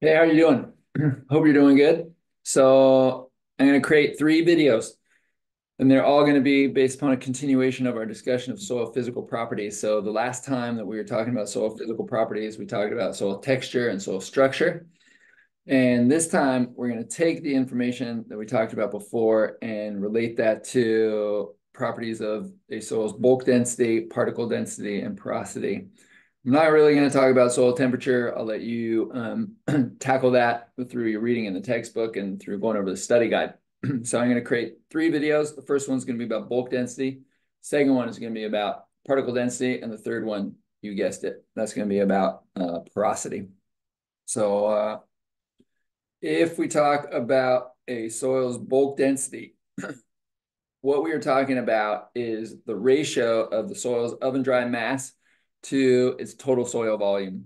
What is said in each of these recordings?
Hey, how are you doing? Hope you're doing good. So I'm going to create three videos, and they're all going to be based upon a continuation of our discussion of soil physical properties. So the last time that we were talking about soil physical properties, we talked about soil texture and soil structure. And this time we're going to take the information that we talked about before and relate that to properties of a soil's bulk density, particle density, and porosity. I'm not really going to talk about soil temperature. I'll let you tackle that through your reading in the textbook and through going over the study guide. So I'm going to create three videos. The first one's going to be about bulk density. Second one is going to be about particle density. And the third one, you guessed it, that's going to be about porosity. So if we talk about a soil's bulk density, what we are talking about is the ratio of the soil's oven-dry mass to its total soil volume.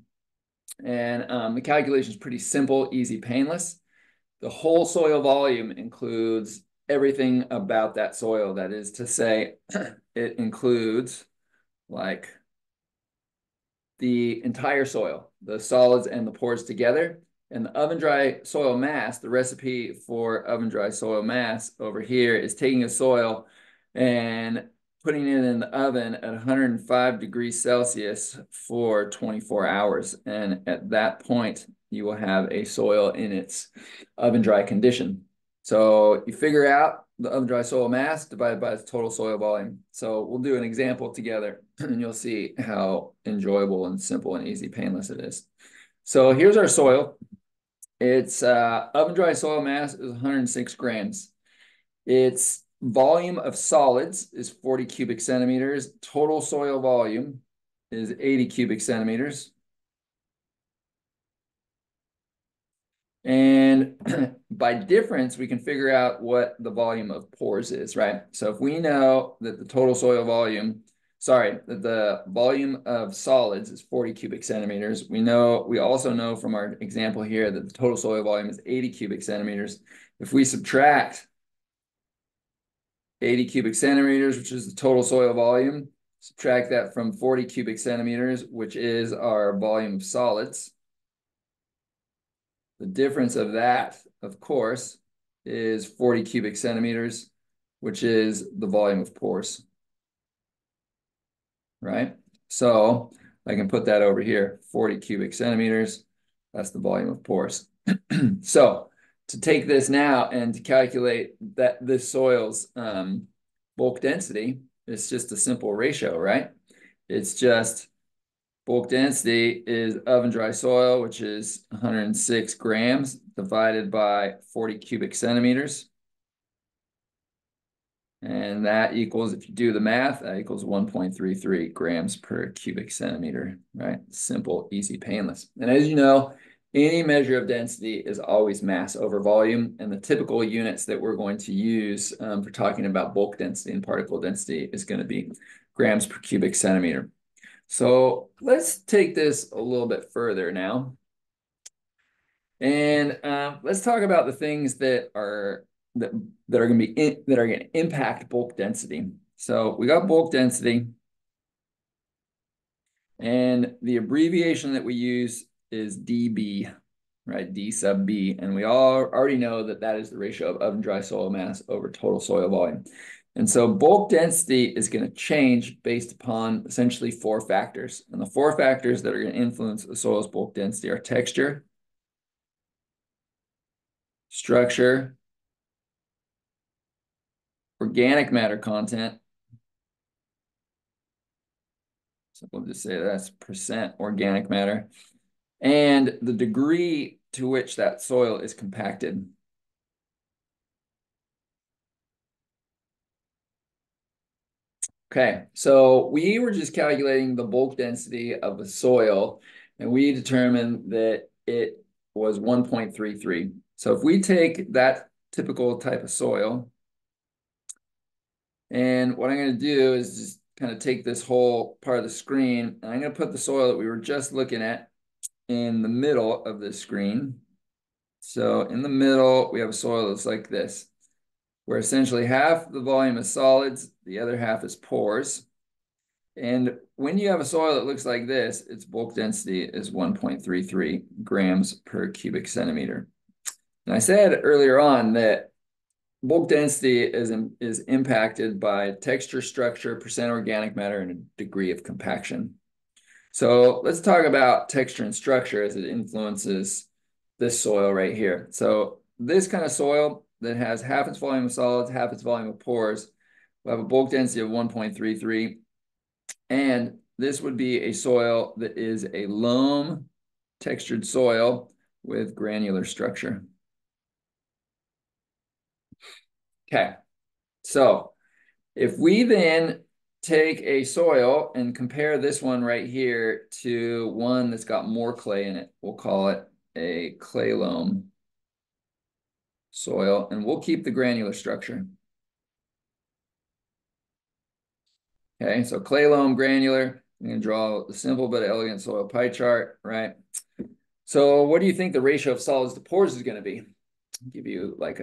And the calculation is pretty simple, easy, painless. The whole soil volume includes everything about that soil. That is to say, it includes like the entire soil, the solids and the pores together. And the oven dry soil mass, the recipe for oven dry soil mass over here is taking a soil and putting it in the oven at 105 degrees Celsius for 24 hours. And at that point, you will have a soil in its oven dry condition. So you figure out the oven dry soil mass divided by its total soil volume. So we'll do an example together and you'll see how enjoyable and simple and easy, painless it is. So here's our soil. Its oven dry soil mass is 106 grams. Its volume of solids is 40 cubic centimeters. Total soil volume is 80 cubic centimeters. And by difference, we can figure out what the volume of pores is, right? So if we know that the total soil volume, that the volume of solids is 40 cubic centimeters, we also know from our example here that the total soil volume is 80 cubic centimeters. If we subtract 80 cubic centimeters, which is the total soil volume, subtract that from 40 cubic centimeters, which is our volume of solids. The difference of that, of course, is 40 cubic centimeters, which is the volume of pores, right? So I can put that over here, 40 cubic centimeters, that's the volume of pores. So to take this now and to calculate that this soil's bulk density, it's just a simple ratio, right? It's just bulk density is oven dry soil, which is 106 grams divided by 40 cubic centimeters. And that equals, if you do the math, that equals 1.33 grams per cubic centimeter, right? Simple, easy, painless. And as you know, any measure of density is always mass over volume. And the typical units that we're going to use for talking about bulk density and particle density is going to be grams per cubic centimeter. So let's take this a little bit further now. And let's talk about the things that are going to impact bulk density. So we got bulk density, and the abbreviation that we use is dB, right? D sub B, and we all already know that that is the ratio of oven dry soil mass over total soil volume. And so bulk density is going to change based upon essentially four factors. And the four factors that are going to influence the soil's bulk density are texture, structure, organic matter content. So we'll just say that's percent organic matter, and the degree to which that soil is compacted. Okay, so we were just calculating the bulk density of the soil, and we determined that it was 1.33. So if we take that typical type of soil, and what I'm going to do is just kind of take this whole part of the screen, and I'm going to put the soil that we were just looking at in the middle of the screen. So in the middle, we have a soil that's like this, where essentially half the volume is solids, the other half is pores. And when you have a soil that looks like this, its bulk density is 1.33 grams per cubic centimeter. And I said earlier on that bulk density is impacted by texture, structure, percent organic matter, and a degree of compaction. So let's talk about texture and structure as it influences this soil right here. So this kind of soil that has half its volume of solids, half its volume of pores, will have a bulk density of 1.33. And this would be a soil that is a loam textured soil with granular structure. Okay, so if we then take a soil and compare this one right here to one that's got more clay in it, we'll call it a clay loam soil, and we'll keep the granular structure. Okay, so clay loam granular. I'm going to draw the simple but elegant soil pie chart, right? So what do you think the ratio of solids to pores is going to be? I'll give you like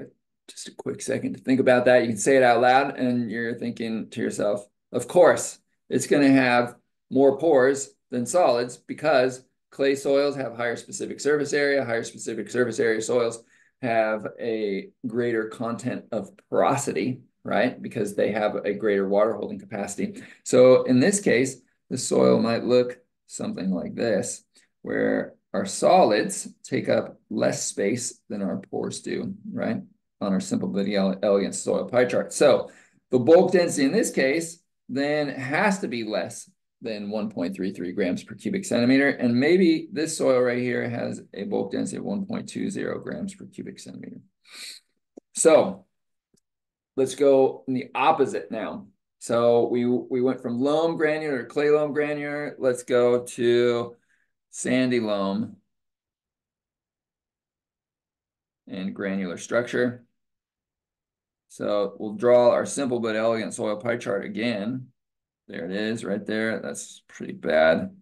just a quick second to think about that. You can say it out loud and you're thinking to yourself, of course, it's going to have more pores than solids because clay soils have higher specific surface area. Higher specific surface area soils have a greater content of porosity, right? Because they have a greater water holding capacity. So in this case, the soil might look something like this, where our solids take up less space than our pores do, right? On our simple but elegant soil pie chart. So the bulk density in this case then has to be less than 1.33 grams per cubic centimeter. And maybe this soil right here has a bulk density of 1.20 grams per cubic centimeter. So let's go in the opposite now. So we went from loam granular to clay loam granular. Let's go to sandy loam and granular structure. So we'll draw our simple but elegant soil pie chart again. There it is right there. That's pretty bad.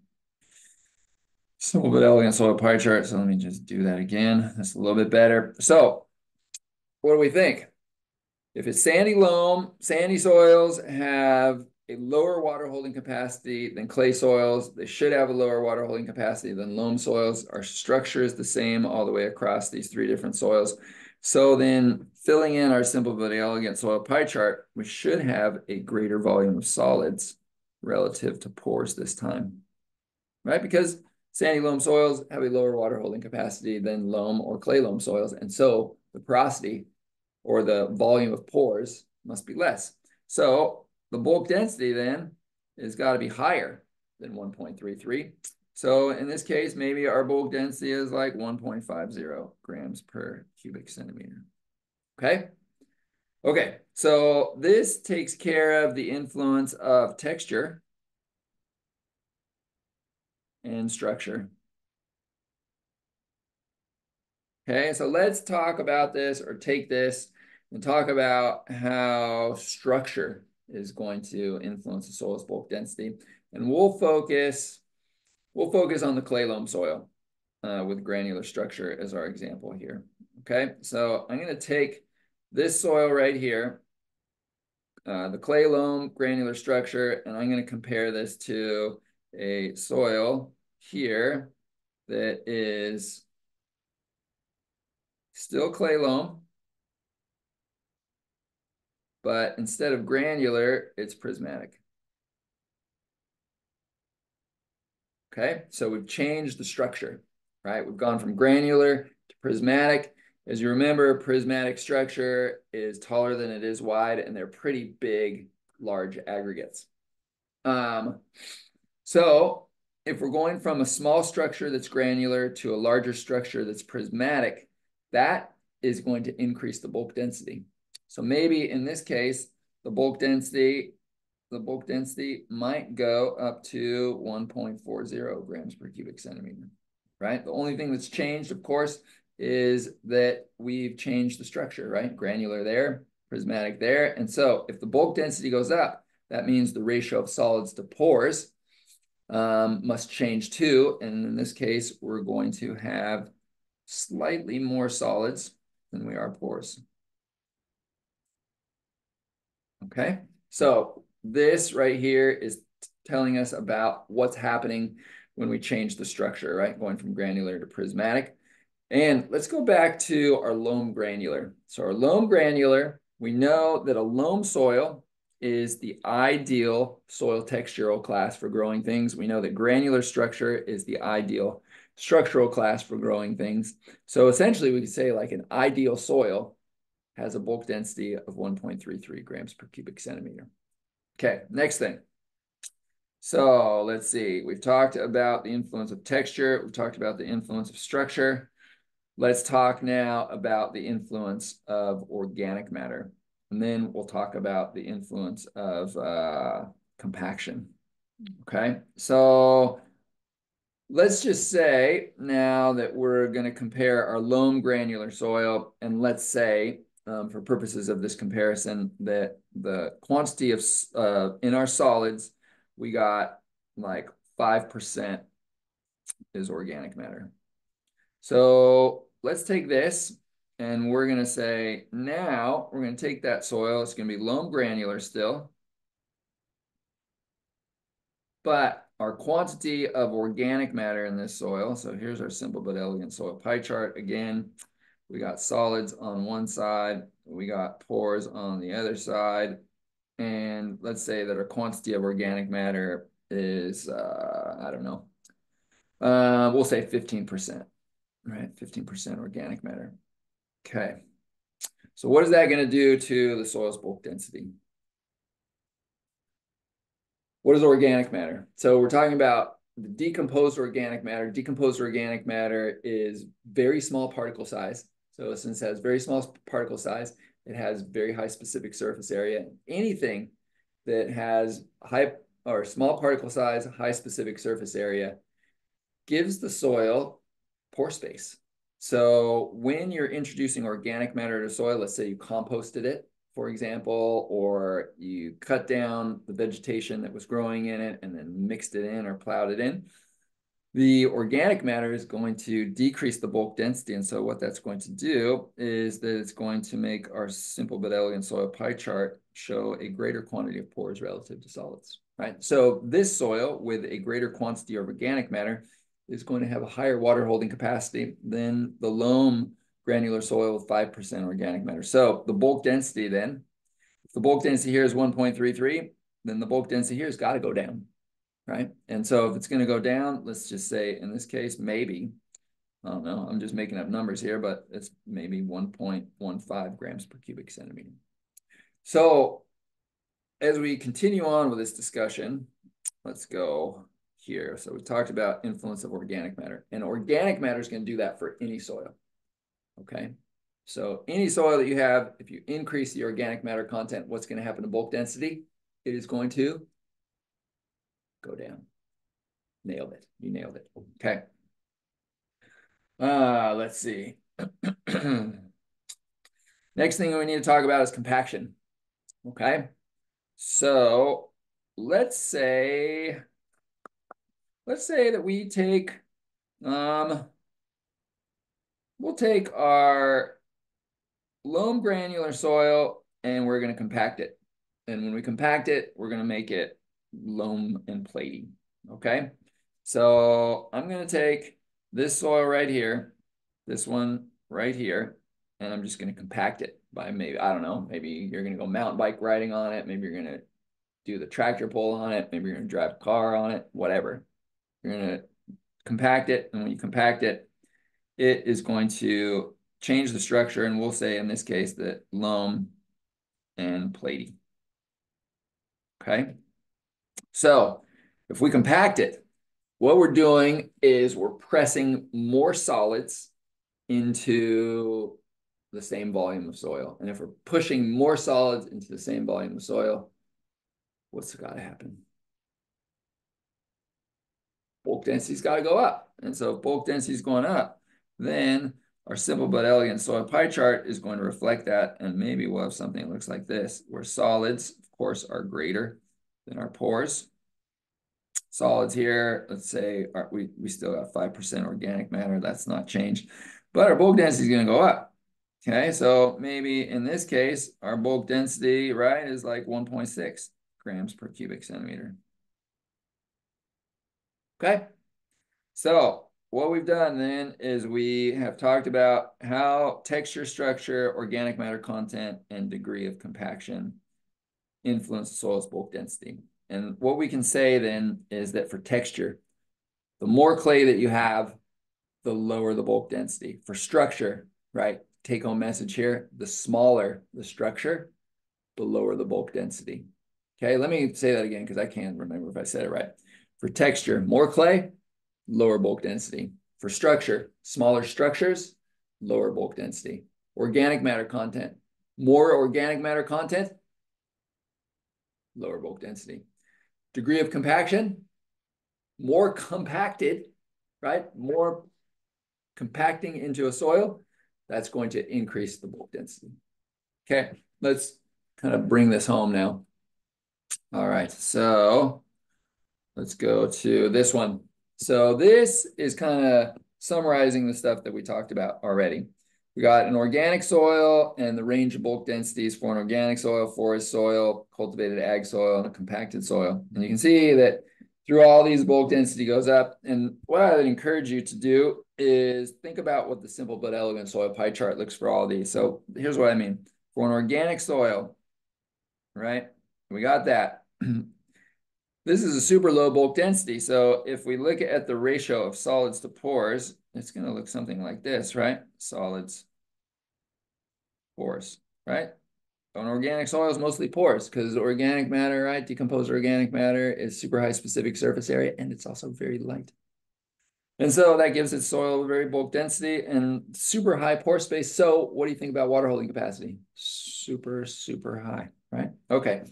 Simple but elegant soil pie chart. So let me just do that again. That's a little bit better. So what do we think? If it's sandy loam, sandy soils have a lower water holding capacity than clay soils. They should have a lower water holding capacity than loam soils. Our structure is the same all the way across these three different soils. So then filling in our simple but elegant soil pie chart, we should have a greater volume of solids relative to pores this time, right? Because sandy loam soils have a lower water holding capacity than loam or clay loam soils. And so the porosity or the volume of pores must be less. So the bulk density then has got to be higher than 1.33. So in this case, maybe our bulk density is like 1.50 grams per cubic centimeter. Okay. Okay. So this takes care of the influence of texture and structure. Okay. So let's talk about this or take this and talk about how structure is going to influence the soil's bulk density. And we'll focus on the clay loam soil with granular structure as our example here. Okay, so I'm going to take this soil right here, the clay loam granular structure, and I'm going to compare this to a soil here that is still clay loam, but instead of granular, it's prismatic. Okay, so we've changed the structure, right? We've gone from granular to prismatic. As you remember, prismatic structure is taller than it is wide, and they're pretty big, large aggregates. So if we're going from a small structure that's granular to a larger structure that's prismatic, that is going to increase the bulk density. So maybe in this case, the bulk density might go up to 1.40 grams per cubic centimeter, right? The only thing that's changed, of course, is that we've changed the structure, right? Granular there, prismatic there. And so if the bulk density goes up, that means the ratio of solids to pores must change too. And in this case, we're going to have slightly more solids than we are pores. Okay, so this right here is telling us about what's happening when we change the structure, right? Going from granular to prismatic. And let's go back to our loam granular. So our loam granular, we know that a loam soil is the ideal soil textural class for growing things. We know that granular structure is the ideal structural class for growing things. So essentially we could say like an ideal soil has a bulk density of 1.33 grams per cubic centimeter. Okay, next thing. So let's see, we've talked about the influence of texture. We've talked about the influence of structure. Let's talk now about the influence of organic matter. And then we'll talk about the influence of compaction. Okay, so let's just say now that we're going to compare our loam granular soil, and let's say for purposes of this comparison that the quantity of in our solids, we got like 5% is organic matter. So let's take this and we're going to say now we're going to take that soil. It's going to be loam granular still, but our quantity of organic matter in this soil. So here's our simple but elegant soil pie chart. Again, we got solids on one side, we got pores on the other side. And let's say that our quantity of organic matter is, I don't know, we'll say 15%, right? 15% organic matter. Okay. So what is that going to do to the soil's bulk density? What is organic matter? So we're talking about the decomposed organic matter. Decomposed organic matter is very small particle size. So since it has very small particle size, it has very high specific surface area. Anything that has high or small particle size, high specific surface area gives the soil pore space. So when you're introducing organic matter to soil, let's say you composted it, for example, or you cut down the vegetation that was growing in it and then mixed it in or plowed it in, the organic matter is going to decrease the bulk density. And so what that's going to do is that it's going to make our simple but elegant soil pie chart show a greater quantity of pores relative to solids, right? So this soil with a greater quantity of organic matter is going to have a higher water holding capacity than the loam granular soil with 5% organic matter. So the bulk density then, if the bulk density here is 1.33, then the bulk density here has got to go down, right? And so if it's going to go down, let's just say in this case, maybe, I don't know, I'm just making up numbers here, but it's maybe 1.15 grams per cubic centimeter. So as we continue on with this discussion, let's go here. So we talked about influence of organic matter, and organic matter is going to do that for any soil. Okay. So any soil that you have, if you increase the organic matter content, what's going to happen to bulk density? It is going to go down. Nailed it. You nailed it. Okay. Let's see. Next thing we need to talk about is compaction. Okay. So let's say that we take, we'll take our loam granular soil and we're going to compact it. And when we compact it, we're going to make it loam and platy. Okay. So I'm going to take this soil right here, this one right here, and I'm just going to compact it by maybe, I don't know, maybe you're going to go mountain bike riding on it. Maybe you're going to do the tractor pull on it. Maybe you're going to drive a car on it, whatever. You're going to compact it. And when you compact it, it is going to change the structure. And we'll say in this case that loam and platy. Okay. So if we compact it, what we're doing is we're pressing more solids into the same volume of soil. And if we're pushing more solids into the same volume of soil, what's got to happen? Bulk density's got to go up. And so if bulk density is going up, then our simple but elegant soil pie chart is going to reflect that. And maybe we'll have something that looks like this, where solids, of course, are greater than our pores. Solids here, let's say we still got 5% organic matter. That's not changed. But our bulk density is going to go up. Okay, so maybe in this case, our bulk density, right, is like 1.6 grams per cubic centimeter. Okay. So what we've done then is we have talked about how texture, structure, organic matter content, and degree of compaction influence the soil's bulk density. And what we can say then is that for texture, the more clay that you have, the lower the bulk density. For structure, right? Take home message here, the smaller the structure, the lower the bulk density. Okay, let me say that again because I can't remember if I said it right. For texture, more clay, lower bulk density. For structure, smaller structures, lower bulk density. Organic matter content, more organic matter content, lower bulk density. Degree of compaction, more compacted, right? More compacting into a soil, that's going to increase the bulk density. Okay, let's kind of bring this home now. All right, so let's go to this one. So this is kind of summarizing the stuff that we talked about already. We got an organic soil and the range of bulk densities for an organic soil, forest soil, cultivated ag soil, and a compacted soil. And you can see that through all these bulk density goes up. And what I would encourage you to do is think about what the simple but elegant soil pie chart looks for all these. So here's what I mean. For an organic soil, right? We got that. This is a super low bulk density. So if we look at the ratio of solids to pores, it's going to look something like this, right? Solids, pores, right? An organic soil is mostly pores because organic matter, right? Decomposed organic matter is super high specific surface area, and it's also very light. And so that gives its soil a very bulk density and super high pore space. So what do you think about water holding capacity? Super, super high, right? Okay.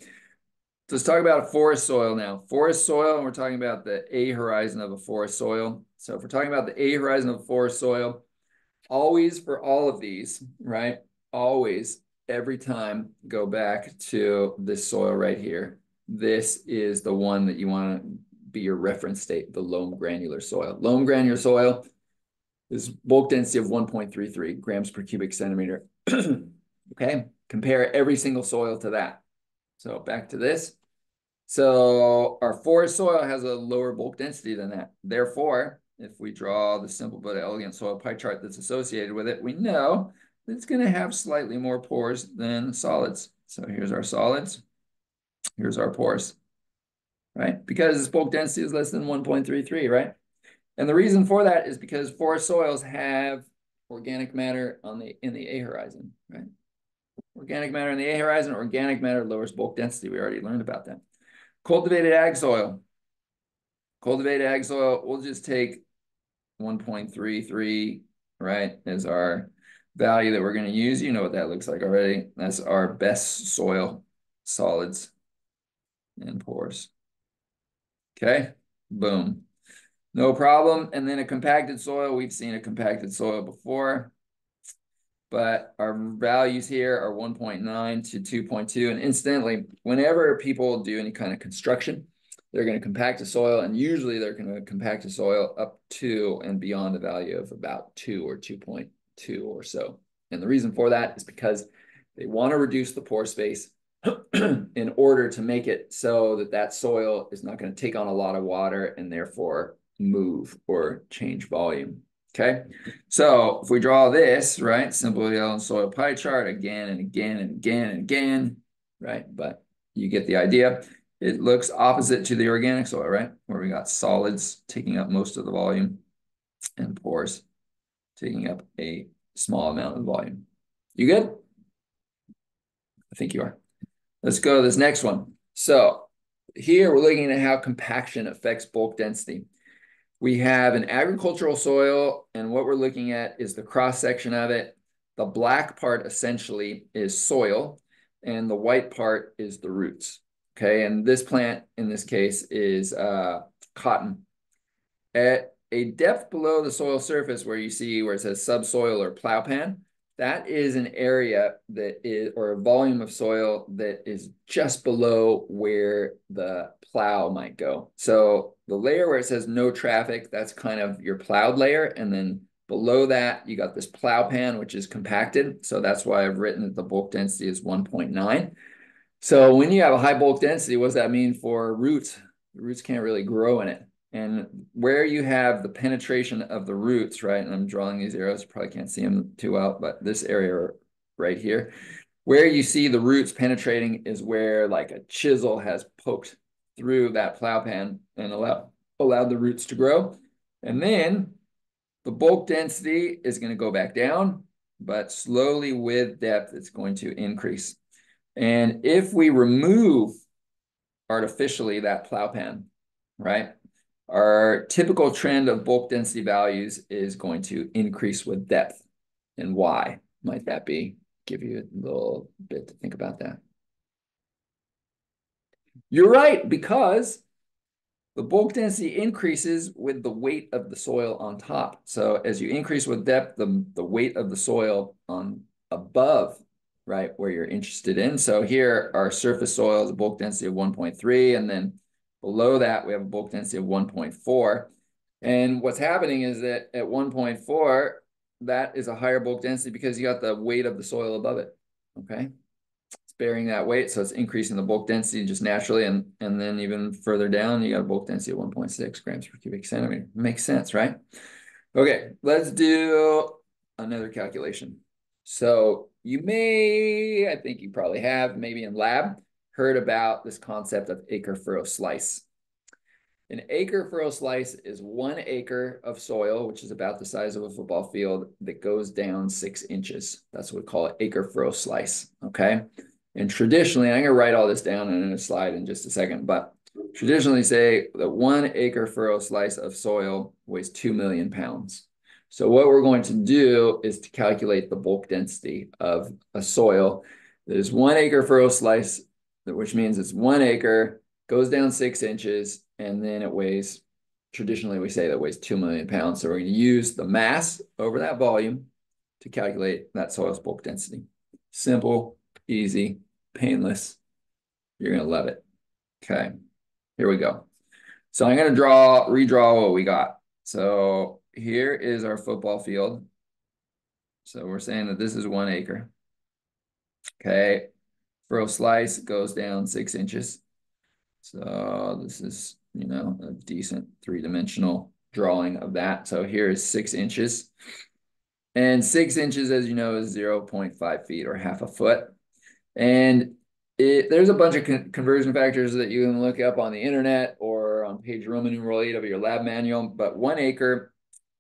So let's talk about a forest soil now. Forest soil, and we're talking about the A horizon of a forest soil. So if we're talking about the A horizon of a forest soil, always for all of these, right? Always, every time, go back to this soil right here. This is the one that you want to be your reference state, the loam granular soil. Loam granular soil is bulk density of 1.33 grams per cubic centimeter. Okay, compare every single soil to that. So back to this. So our forest soil has a lower bulk density than that. Therefore, if we draw the simple but elegant soil pie chart that's associated with it, we know that it's going to have slightly more pores than solids. So here's our solids. Here's our pores, right? Because its bulk density is less than 1.33, right? And the reason for that is because forest soils have organic matter in the A horizon, right? Organic matter in the A horizon, organic matter lowers bulk density. We already learned about that. Cultivated ag soil. Cultivated ag soil, we'll just take 1.33, right, as our value that we're going to use. You know what that looks like already. That's our best soil, solids and pores. Okay, boom. No problem. And then a compacted soil, we've seen a compacted soil before, but our values here are 1.9 to 2.2. And incidentally, whenever people do any kind of construction, they're going to compact a soil, and usually they're going to compact a soil up to and beyond the value of about 2 or 2.2 or so. And the reason for that is because they want to reduce the pore space in order to make it so that that soil is not going to take on a lot of water and therefore move or change volume. Okay, so if we draw this, right, simple yellow soil pie chart again and again and again and again, right, but you get the idea. It looks opposite to the organic soil, right, where we got solids taking up most of the volume and pores taking up a small amount of volume. You good? I think you are. Let's go to this next one. So here we're looking at how compaction affects bulk density. We have an agricultural soil, and what we're looking at is the cross-section of it. The black part essentially is soil, and the white part is the roots. Okay, and this plant in this case is cotton. At a depth below the soil surface where you see where it says subsoil or plow pan, that is an area that is, or a volume of soil that is just below where the plow might go. So the layer where it says no traffic, that's kind of your plowed layer. And then below that, you got this plow pan, which is compacted. So that's why I've written that the bulk density is 1.9. So when you have a high bulk density, what does that mean for roots? The roots can't really grow in it. And where you have the penetration of the roots, right? And I'm drawing these arrows, you probably can't see them too well, but this area right here, where you see the roots penetrating is where like a chisel has poked through that plow pan and allowed the roots to grow. And then the bulk density is going to go back down, but slowly with depth, it's going to increase. And if we remove artificially that plow pan, right? Our typical trend of bulk density values is going to increase with depth. And why might that be? Give you a little bit to think about that. You're right, because the bulk density increases with the weight of the soil on top. So as you increase with depth, the weight of the soil on above, right, where you're interested in. So here our surface soil is a bulk density of 1.3, and then below that we have a bulk density of 1.4. And what's happening is that at 1.4, that is a higher bulk density because you got the weight of the soil above it, okay? Bearing that weight, so it's increasing the bulk density just naturally, and then even further down, you got a bulk density of 1.6 grams per cubic centimeter. Makes sense, right? Okay, let's do another calculation. So you may, I think you probably have, maybe in lab, heard about this concept of acre furrow slice. An acre furrow slice is 1 acre of soil, which is about the size of a football field, that goes down 6 inches. That's what we call an acre furrow slice, okay? And traditionally, I'm going to write all this down in a slide in just a second, but traditionally say that 1 acre furrow slice of soil weighs 2 million pounds. So what we're going to do is to calculate the bulk density of a soil that is 1 acre furrow slice, which means it's 1 acre, goes down 6 inches, and then it weighs, traditionally we say that weighs 2 million pounds. So we're going to use the mass over that volume to calculate that soil's bulk density. Simple, easy, painless. You're going to love it. Okay, here we go. So I'm going to redraw what we got. So here is our football field. So we're saying that this is 1 acre. Okay, furrow slice goes down 6 inches. So this is, you know, a decent 3-dimensional drawing of that. So here is 6 inches. And 6 inches, as you know, is 0.5 feet or half a foot. And there's a bunch of conversion factors that you can look up on the internet or on page Roman numeral 8 of your lab manual. But 1 acre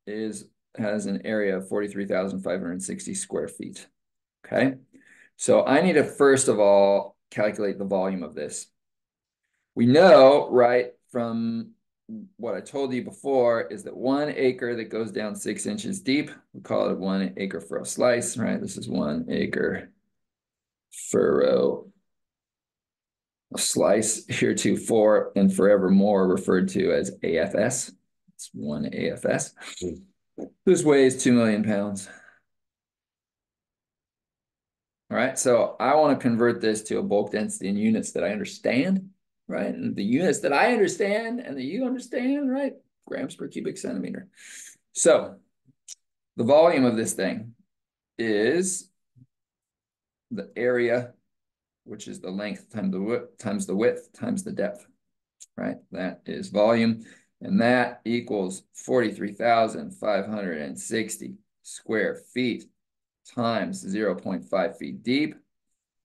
has an area of 43,560 square feet. Okay. So I need to first of all calculate the volume of this. We know, right, from what I told you before, is that 1 acre that goes down 6 inches deep, we call it 1 acre furrow slice, right? This is 1 acre furrow slice, heretofore and forevermore referred to as AFS. It's 1 AFS. This weighs 2 million pounds. All right, so I want to convert this to a bulk density in units that I understand, right? And the units that I understand and that you understand, right? Grams per cubic centimeter. So the volume of this thing is the area, which is the length times the width times the depth, right? That is volume. And that equals 43,560 square feet times 0.5 feet deep.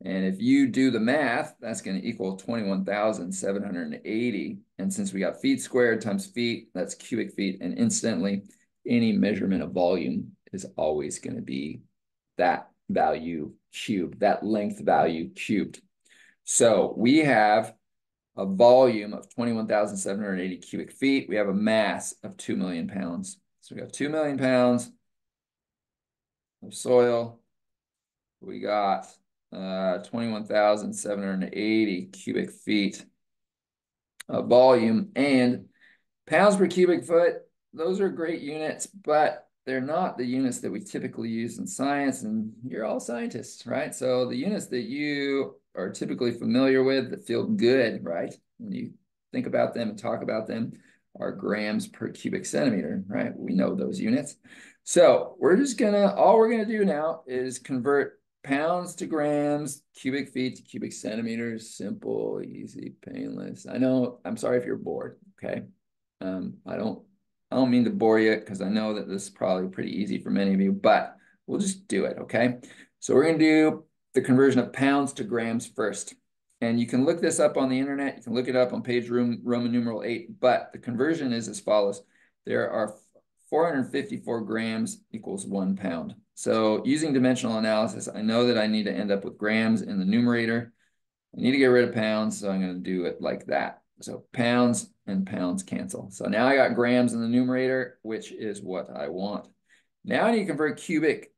And if you do the math, that's going to equal 21,780. And since we got feet squared times feet, that's cubic feet. And incidentally, any measurement of volume is always going to be that value cubed, that length value cubed. So we have a volume of 21,780 cubic feet. We have a mass of 2 million pounds. So we have 2 million pounds of soil. We got 21,780 cubic feet of volume, and pounds per cubic foot. Those are great units, but they're not the units that we typically use in science, and you're all scientists, right? So the units that you are typically familiar with that feel good, right, when you think about them and talk about them, are grams per cubic centimeter, right? We know those units. So we're just all we're gonna do now is convert pounds to grams, cubic feet to cubic centimeters. Simple, easy, painless. I know, I'm sorry if you're bored, okay? I don't mean to bore you because I know that this is probably pretty easy for many of you, but we'll just do it, okay? So we're going to do the conversion of pounds to grams first. And you can look this up on the internet. You can look it up on page Roman numeral 8, but the conversion is as follows. There are 454 grams equals 1 pound. So using dimensional analysis, I know that I need to end up with grams in the numerator. I need to get rid of pounds, so I'm going to do it like that. So pounds and pounds cancel. So now I got grams in the numerator, which is what I want. Now I need to convert cubic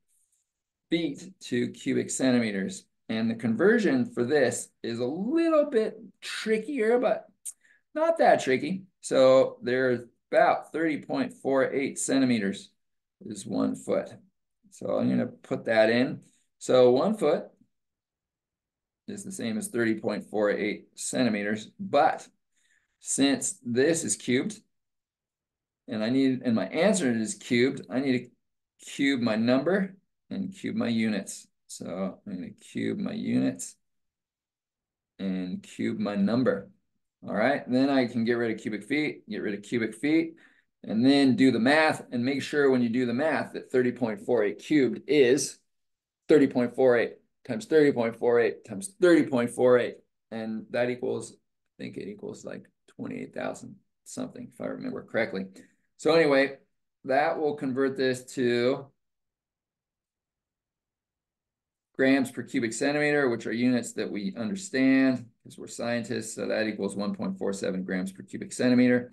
feet to cubic centimeters. And the conversion for this is a little bit trickier, but not that tricky. So there's about 30.48 centimeters is 1 foot. So I'm going to put that in. So 1 foot is the same as 30.48 centimeters, but since this is cubed and my answer is cubed, I need to cube my number and cube my units. So I'm going to cube my units and cube my number. All right, then I can get rid of cubic feet, get rid of cubic feet, and then do the math and make sure when you do the math that 30.48 cubed is 30.48 times 30.48 times 30.48. And that equals, I think it equals like 28,000 something, if I remember correctly. So anyway, that will convert this to grams per cubic centimeter, which are units that we understand because we're scientists. So that equals 1.47 grams per cubic centimeter.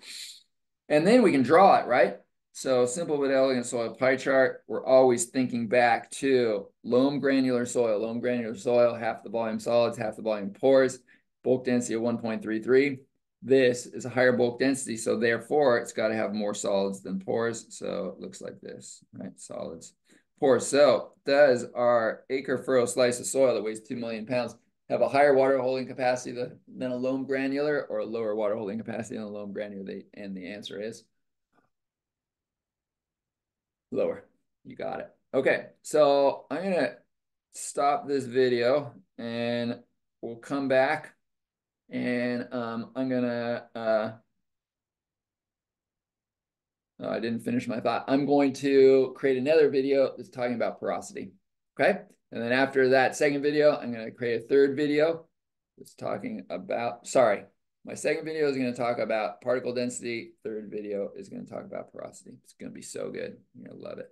And then we can draw it, right? So simple but elegant soil pie chart. We're always thinking back to loam granular soil. Loam granular soil, half the volume solids, half the volume pores, bulk density of 1.33. This is a higher bulk density, so therefore it's got to have more solids than pores. So it looks like this, right? Solids, pores. So does our acre furrow slice of soil that weighs 2 million pounds have a higher water holding capacity than a loam granular, or a lower water holding capacity than a loam granular? And the answer is lower. You got it. Okay, so I'm gonna stop this video and we'll come back and I'm gonna oh, I didn't finish my thought. I'm going to create another video that's talking about porosity. Okay, and then after that second video, I'm going to create a third video that's talking about, sorry, my second video is going to talk about particle density. Third video is going to talk about porosity. It's going to be so good. You're going to love it.